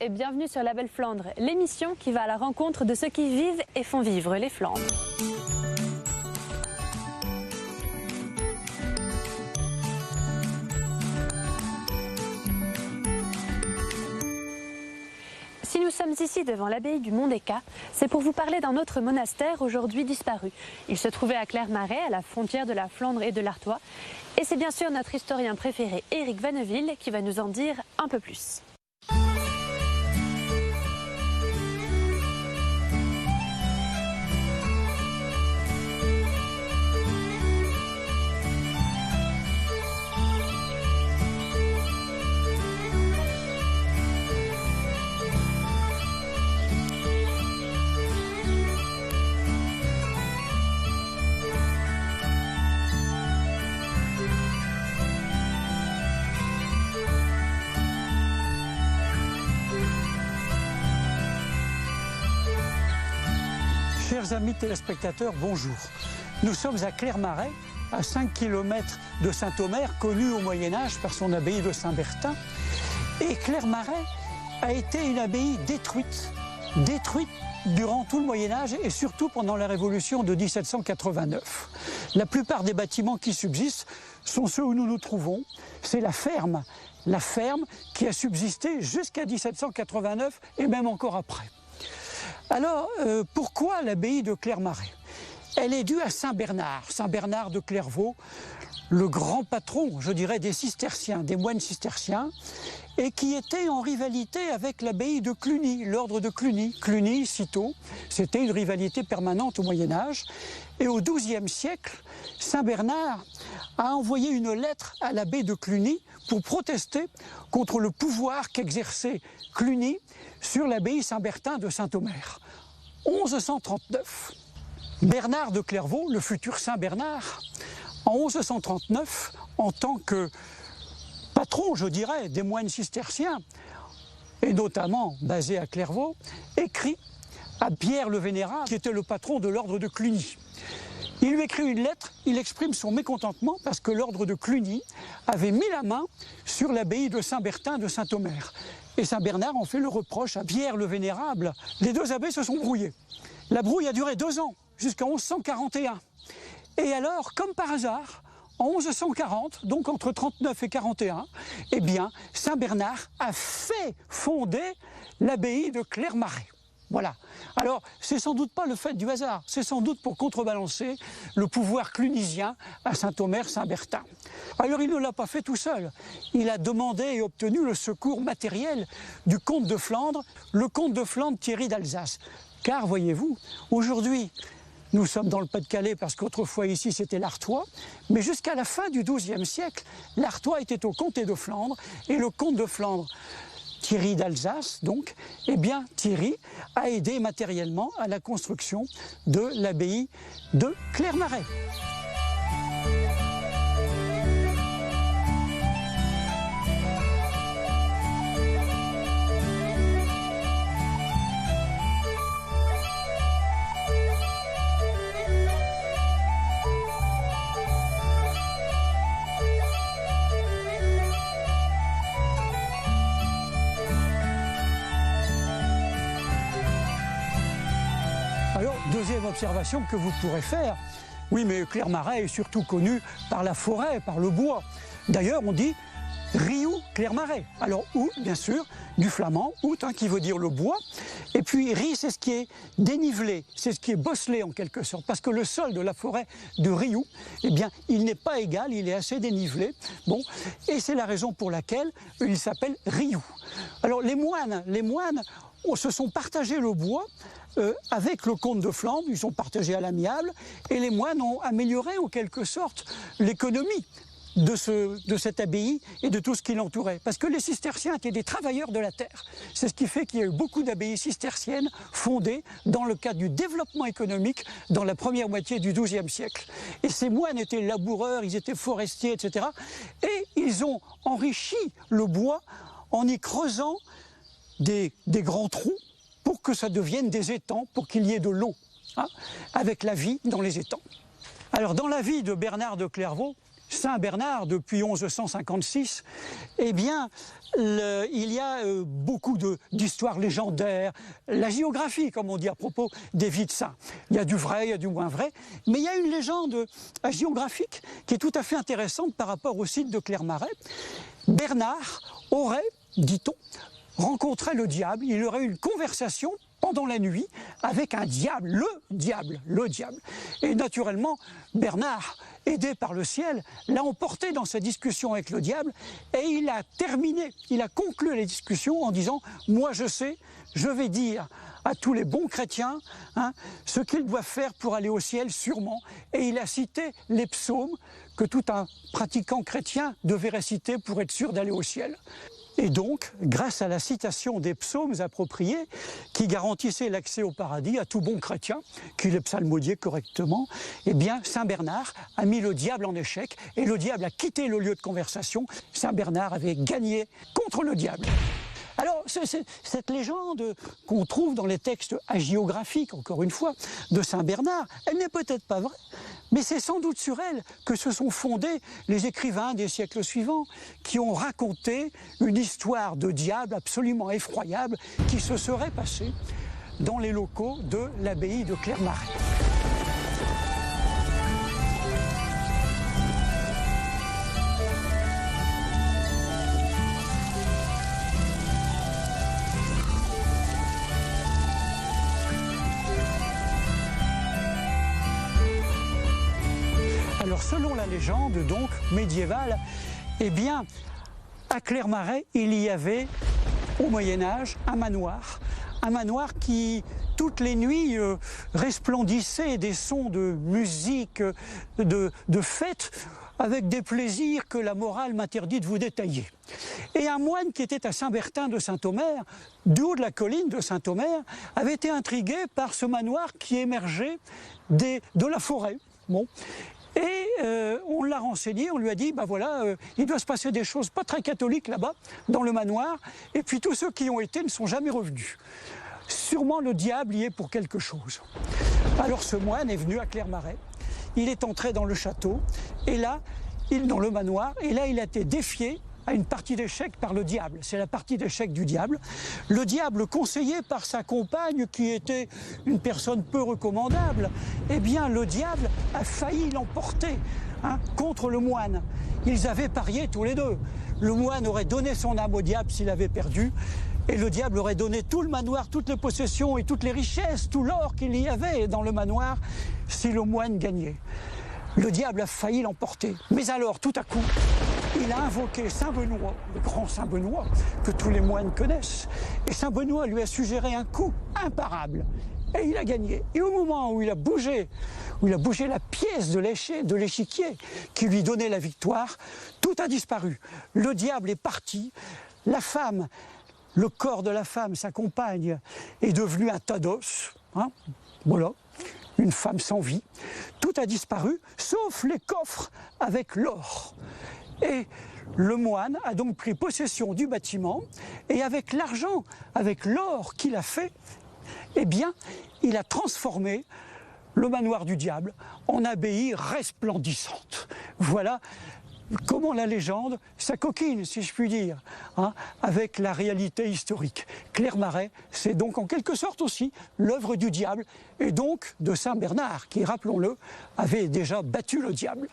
et bienvenue sur La Belle Flandre, l'émission qui va à la rencontre de ceux qui vivent et font vivre les Flandres. Si nous sommes ici devant l'abbaye du Mont-des-Cats, c'est pour vous parler d'un autre monastère aujourd'hui disparu. Il se trouvait à Clermarais, à la frontière de la Flandre et de l'Artois. Et c'est bien sûr notre historien préféré, Éric Vanneville, qui va nous en dire un peu plus. Chers amis téléspectateurs, bonjour. Nous sommes à Clermarais, à 5 km de Saint-Omer, connu au Moyen-Âge par son abbaye de Saint-Bertin. Et Clermarais a été une abbaye détruite durant tout le Moyen-Âge et surtout pendant la Révolution de 1789. La plupart des bâtiments qui subsistent sont ceux où nous nous trouvons. C'est la ferme qui a subsisté jusqu'à 1789 et même encore après. Alors, pourquoi l'abbaye de Clermarais? Elle est due à Saint Bernard de Clairvaux, le grand patron, je dirais, des cisterciens, des moines cisterciens, et qui était en rivalité avec l'abbaye de Cluny, l'ordre de Cluny. Cluny, Cîteaux, c'était une rivalité permanente au Moyen-Âge. Et au XIIe siècle, Saint Bernard a envoyé une lettre à l'abbé de Cluny pour protester contre le pouvoir qu'exerçait Cluny sur l'abbaye Saint-Bertin de Saint-Omer. 1139. Bernard de Clairvaux, le futur Saint Bernard, en 1139, en tant que patron, je dirais, des moines cisterciens, et notamment basé à Clairvaux, écrit à Pierre le Vénérable, qui était le patron de l'ordre de Cluny. Il lui écrit une lettre, il exprime son mécontentement parce que l'ordre de Cluny avait mis la main sur l'abbaye de Saint-Bertin de Saint-Omer. Et Saint Bernard en fait le reproche à Pierre le Vénérable. Les deux abbés se sont brouillés. La brouille a duré 2 ans, jusqu'en 1141. Et alors, comme par hasard, en 1140, donc entre 39 et 41, eh bien, Saint Bernard a fait fonder l'abbaye de Clermarais. Voilà. Alors, c'est sans doute pas le fait du hasard, c'est sans doute pour contrebalancer le pouvoir clunisien à Saint-Omer-Saint-Bertin. Alors, il ne l'a pas fait tout seul. Il a demandé et obtenu le secours matériel du comte de Flandre, le comte de Flandre Thierry d'Alsace. Car, voyez-vous, aujourd'hui, nous sommes dans le Pas-de-Calais parce qu'autrefois ici c'était l'Artois, mais jusqu'à la fin du XIIe siècle, l'Artois était au comté de Flandre et le comte de Flandre, Thierry d'Alsace, donc, eh bien, Thierry a aidé matériellement à la construction de l'abbaye de Clermarais. Deuxième observation que vous pourrez faire, oui mais Clermarais est surtout connu par la forêt, par le bois. D'ailleurs on dit Riou Clermarais. Alors ou bien sûr du flamand, out qui veut dire le bois, et puis ri c'est ce qui est dénivelé, c'est ce qui est bosselé en quelque sorte, parce que le sol de la forêt de Riou, eh bien il n'est pas égal, il est assez dénivelé, bon, et c'est la raison pour laquelle il s'appelle Riou. Alors les moines se sont partagés le bois avec le comte de Flandre, ils sont partagés à l'amiable, et les moines ont amélioré en quelque sorte l'économie de cette abbaye et de tout ce qui l'entourait. Parce que les cisterciens étaient des travailleurs de la terre. C'est ce qui fait qu'il y a eu beaucoup d'abbayes cisterciennes fondées dans le cadre du développement économique dans la première moitié du XIIe siècle. Et ces moines étaient laboureurs, ils étaient forestiers, etc. Et ils ont enrichi le bois en y creusant des grands trous pour que ça devienne des étangs, pour qu'il y ait de l'eau, avec la vie dans les étangs. Alors dans la vie de Bernard de Clairvaux, Saint Bernard depuis 1156, eh bien, il y a beaucoup d'histoires légendaires, la géographie, comme on dit à propos des vies de saints. Il y a du vrai, il y a du moins vrai, mais il y a une légende géographique qui est tout à fait intéressante par rapport au site de Clermarais. Bernard aurait, dit-on, rencontré le diable, il aurait eu une conversation pendant la nuit avec un diable, le diable. Et naturellement, Bernard, aidé par le ciel, l'a emporté dans sa discussion avec le diable et il a conclu les discussions en disant « Moi je sais, je vais dire à tous les bons chrétiens ce qu'ils doivent faire pour aller au ciel sûrement ». Et il a cité les psaumes que tout un pratiquant chrétien devait réciter pour être sûr d'aller au ciel. Et donc, grâce à la citation des psaumes appropriés, qui garantissaient l'accès au paradis à tout bon chrétien, qui les psalmodiait correctement, eh bien, Saint Bernard a mis le diable en échec, et le diable a quitté le lieu de conversation. Saint Bernard avait gagné contre le diable. Alors, cette légende qu'on trouve dans les textes hagiographiques, encore une fois, de Saint Bernard, elle n'est peut-être pas vraie, mais c'est sans doute sur elle que se sont fondés les écrivains des siècles suivants, qui ont raconté une histoire de diable absolument effroyable qui se serait passée dans les locaux de l'abbaye de Clermarais. Alors, selon la légende, donc, médiévale, eh bien, à Clermarais, il y avait, au Moyen-Âge, un manoir qui, toutes les nuits, resplendissait des sons de musique, de fête, avec des plaisirs que la morale m'interdit de vous détailler. Et un moine qui était à Saint-Bertin de Saint-Omer, du haut de la colline de Saint-Omer, avait été intrigué par ce manoir qui émergeait de la forêt. Bon. Et on l'a renseigné, on lui a dit, ben voilà, il doit se passer des choses pas très catholiques là-bas, dans le manoir, et puis tous ceux qui y ont été ne sont jamais revenus. Sûrement le diable y est pour quelque chose. Alors ce moine est venu à Clermarais, il est entré dans le château, et là, dans le manoir, et là il a été défié à une partie d'échecs par le diable. C'est la partie d'échecs du diable. Le diable, conseillé par sa compagne, qui était une personne peu recommandable, eh bien, le diable a failli l'emporter contre le moine. Ils avaient parié tous les deux. Le moine aurait donné son âme au diable s'il avait perdu, et le diable aurait donné tout le manoir, toutes les possessions et toutes les richesses, tout l'or qu'il y avait dans le manoir, si le moine gagnait. Le diable a failli l'emporter. Mais alors, tout à coup, il a invoqué Saint Benoît, le grand Saint Benoît, que tous les moines connaissent. Et Saint Benoît lui a suggéré un coup imparable. Et il a gagné. Et au moment où il a bougé la pièce de l'échiquier qui lui donnait la victoire, tout a disparu. Le diable est parti. La femme, le corps de la femme, sa compagne, est devenu un tas d'os. Voilà. Une femme sans vie. Tout a disparu, sauf les coffres avec l'or. Et le moine a donc pris possession du bâtiment et avec l'argent, avec l'or qu'il a fait, eh bien, il a transformé le manoir du diable en abbaye resplendissante. Voilà comment la légende s'acoquine, si je puis dire, avec la réalité historique. Clermarais, c'est donc en quelque sorte aussi l'œuvre du diable et donc de Saint Bernard, qui, rappelons-le, avait déjà battu le diable.